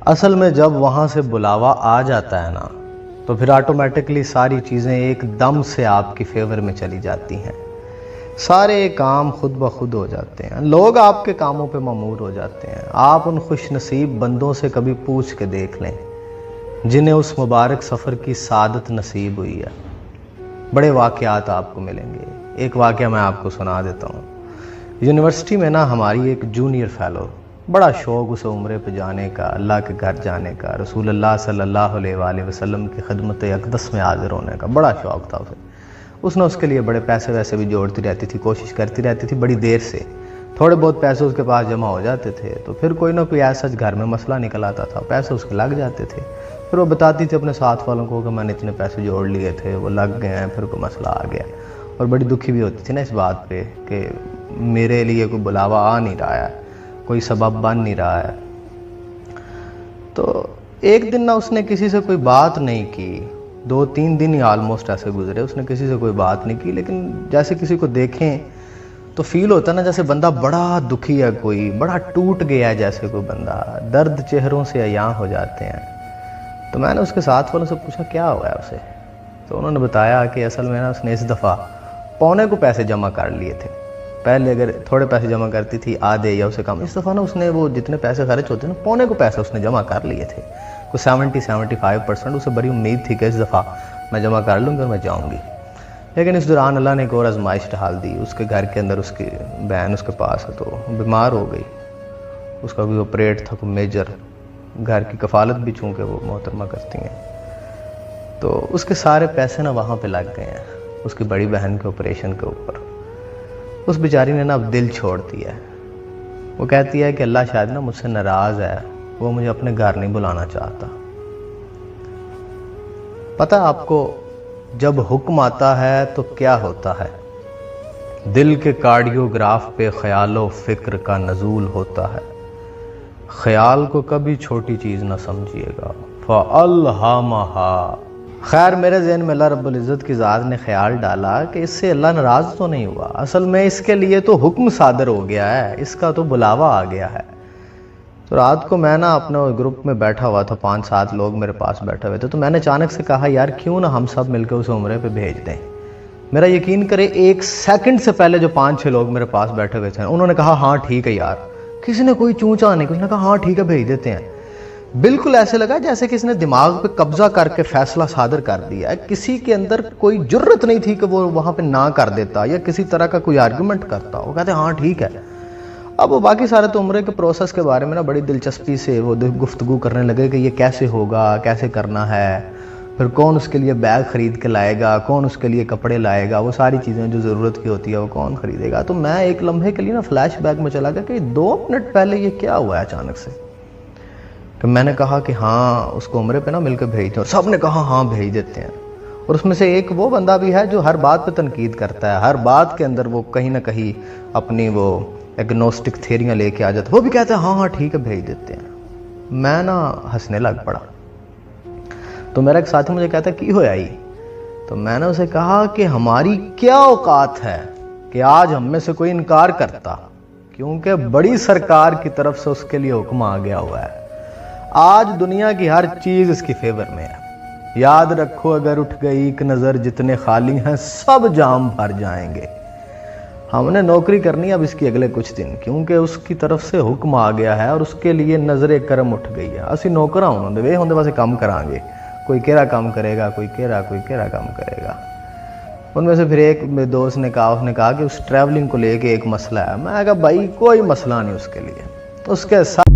असल में जब वहाँ से बुलावा आ जाता है ना, तो फिर ऑटोमेटिकली सारी चीज़ें एकदम से आपकी फेवर में चली जाती हैं। सारे काम खुद ब खुद हो जाते हैं, लोग आपके कामों पे ममूर हो जाते हैं। आप उन खुश नसीब बंदों से कभी पूछ के देख लें जिन्हें उस मुबारक सफ़र की सादत नसीब हुई है। बड़े वाक़यात आपको मिलेंगे। एक वाक़या मैं आपको सुना देता हूँ। यूनिवर्सिटी में ना हमारी एक जूनियर फ़ेलो, बड़ा शौक़ उसे उम्रे पे जाने का, अल्लाह के घर जाने का, रसूल अल्लाह सल्लल्लाहु अलैहि वसल्लम की खिदमत अक़दस में हाज़िर होने का बड़ा शौक़ था उसे। उसने उसके लिए बड़े पैसे वैसे भी जोड़ती रहती थी, कोशिश करती रहती थी बड़ी देर से। थोड़े बहुत पैसे उसके पास जमा हो जाते थे तो फिर कोई ना कोई ऐसा घर में मसला निकल आता था, पैसे उसके लग जाते थे। फिर वो बताती थी अपने साथ वालों को कि मैंने इतने पैसे जोड़ लिए थे, वो लग गए हैं, फिर कोई मसला आ गया। और बड़ी दुखी भी होती थी ना इस बात पे कि मेरे लिए कोई बुलावा आ नहीं रहा है, कोई सबब बन नहीं रहा है। तो एक दिन ना उसने किसी से कोई बात नहीं की, 2-3 दिन ही ऑलमोस्ट ऐसे गुजरे, उसने किसी से कोई बात नहीं की। लेकिन जैसे किसी को देखें तो फील होता है ना जैसे बंदा बड़ा दुखी है, कोई बड़ा टूट गया है, जैसे कोई बंदा, दर्द चेहरों से अयां हो जाते हैं। तो मैंने उसके साथ वालों से पूछा क्या हुआ है उसे। तो उन्होंने बताया कि असल में ना उसने इस दफ़ा पौने को पैसे जमा कर लिए थे। पहले अगर थोड़े पैसे जमा करती थी, आधे या उससे कम, इस दफ़ा ना उसने वो जितने पैसे खर्च होते हैं ना, पौने को पैसे उसने जमा कर लिए थे। कुछ 70-75% उसे बड़ी उम्मीद थी कि इस दफ़ा मैं जमा कर लूँगी और मैं जाऊँगी। लेकिन इस दौरान अल्लाह ने एक और आजमाइश डाल दी। उसके घर के अंदर उसकी बहन उसके पास है, तो बीमार हो गई। उसका कोई ऑपरेट था, कोई मेजर। घर की कफालत भी चूँकि वो मोहतरमा करती हैं, तो उसके सारे पैसे ना वहाँ पे लग गए हैं उसकी बड़ी बहन के ऑपरेशन के ऊपर। उस बेचारी ने ना अब दिल छोड़ दिया है। वो कहती है कि अल्लाह शायद ना मुझसे नाराज़ है, वो मुझे अपने घर नहीं बुलाना चाहता। पता आपको, जब हुक्म आता है तो क्या होता है। दिल के कार्डियोग्राफ पे ख्यालो फिक्र का नजूल होता है। ख्याल को कभी छोटी चीज़ ना समझिएगा। फ़अल्हमहा। खैर, मेरे ज़हन में अल्लाह रब्बुल इज़्ज़त की ज़ात ने ख्याल डाला कि इससे अल्लाह नाराज़ तो नहीं हुआ, असल में इसके लिए तो हुक्म सादर हो गया है, इसका तो बुलावा आ गया है। तो रात को मैं ना अपने ग्रुप में बैठा हुआ था, 5-7 लोग मेरे पास बैठे हुए थे। तो मैंने अचानक से कहा यार क्यों ना हम सब मिलकर उसे उम्रे पे भेज दें। मेरा यकीन करे 1 सेकंड से पहले जो 5-6 लोग मेरे पास बैठे हुए थे उन्होंने कहा हाँ ठीक है यार। किसी ने कोई चूचा नहीं, किसी ने कहा हाँ ठीक है भेज देते हैं। बिल्कुल ऐसे लगा जैसे किसी ने दिमाग पे कब्जा करके फैसला सादर कर दिया है। किसी के अंदर कोई जुर्रत नहीं थी कि वो वहां पे ना कर देता या किसी तरह का कोई आर्गुमेंट करता। वो कहते हाँ ठीक है। अब वो बाकी सारे तो उम्रे के प्रोसेस के बारे में ना बड़ी दिलचस्पी से वो गुफ्तगू करने लगे कि ये कैसे होगा, कैसे करना है, फिर कौन उसके लिए बैग खरीद के लाएगा, कौन उसके लिए कपड़े लाएगा, वो सारी चीज़ें जो ज़रूरत की होती है वो कौन खरीदेगा। तो मैं एक लम्हे के लिए ना फ्लैश बैक में चला गया कि 2 मिनट पहले ये क्या हुआ है अचानक से। कि मैंने कहा कि हाँ उसको उम्रे पे ना मिलकर भेज दें, और सब ने कहा हाँ भेज देते हैं। और उसमें से एक वो बंदा भी है जो हर बात पे तनकीद करता है, हर बात के अंदर वो कहीं ना कहीं अपनी वो एग्नोस्टिक थेरियाँ लेके आ जाता है। वो भी कहता है हाँ हाँ ठीक है भेज देते हैं। मैं ना हंसने लग पड़ा। तो मेरा एक साथी मुझे कहता की होया ही। तो मैंने उसे कहा कि हमारी क्या औकात है कि आज हम में से कोई इनकार करता, क्योंकि बड़ी सरकार की तरफ से उसके लिए हुक्म आ गया हुआ है। आज दुनिया की हर चीज इसकी फेवर में है। याद रखो अगर उठ गई एक नजर जितने खाली हैं सब जाम भर जाएंगे। हमने नौकरी करनी है अब इसकी अगले कुछ दिन, क्योंकि उसकी तरफ से हुक्म आ गया है और उसके लिए नजरे करम उठ गई है। असि नौकरा होंगे वे होंगे बस काम करांगे, कोई केरा काम करेगा, कोई केरा काम करेगा। उनमें से फिर एक मेरे दोस्त ने कहा, उसने कहा कि उस ट्रैवलिंग को लेके एक मसला है। मैं कहा भाई कोई मसला नहीं उसके लिए, उसके साथ